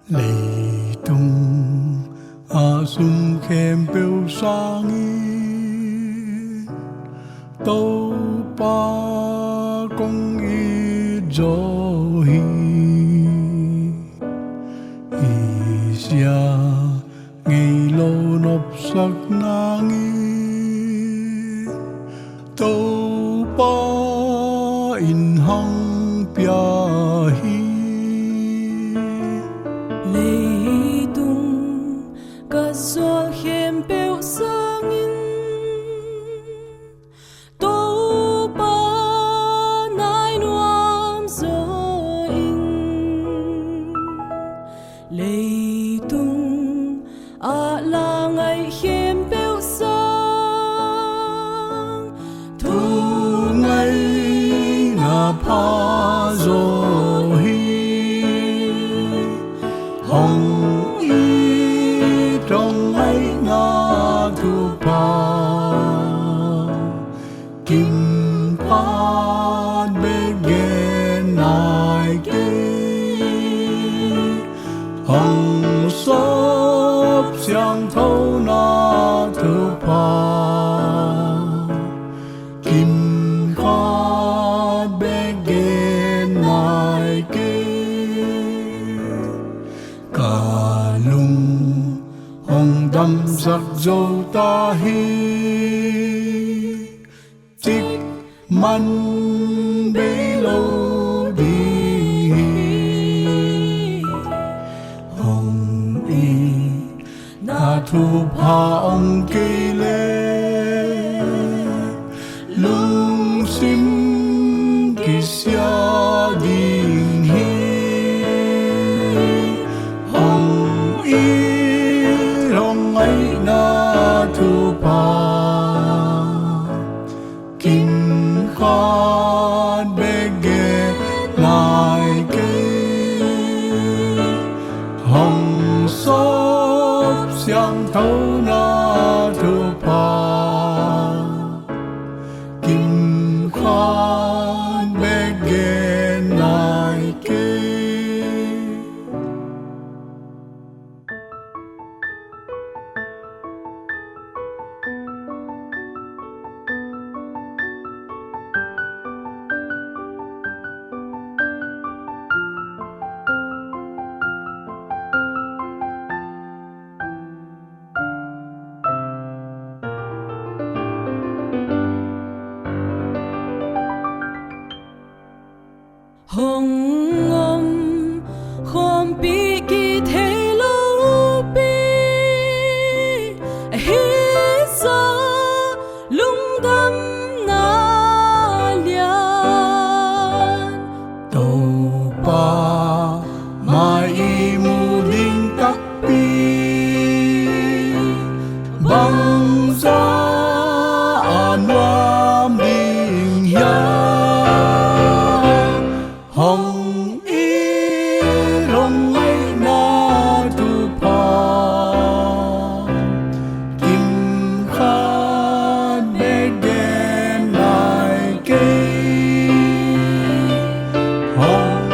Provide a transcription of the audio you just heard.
Lì tung sum khem biểu sang in Topa công y cho hi Sian ngày lâu nộp sắc nang in Topa in hăng bia hi Lì tung cả xóa khem biểu sang in Topa nai nuam zo in Lì tung la ngày khem biểu sang thu ngày ngà pa zo hi hồng y trong ngày ngà thu pa kim pa bê ghé nai kê hồng sốp xiang thâu na thu pa kim pa bê ghé nai kê cả lung hồng đâm sắc dâu ta hi tích man bê lâu đi hồng y na thu pa ông kê lê lung sim kỳ xia đình hi hồng y hồng ấy na thu pa kim khan bê ghé lại kê hồng xốp xiang thâu na thu pa kim khan bê ghé lại kê hồng âm khom bi ki thei lâu bi hi sa lung đâm na lian Topa mai y mu linh tắc pi băng ra noam đình hiang hồng y rong ấy na thu pa kim khan bê ghé lại kê hồng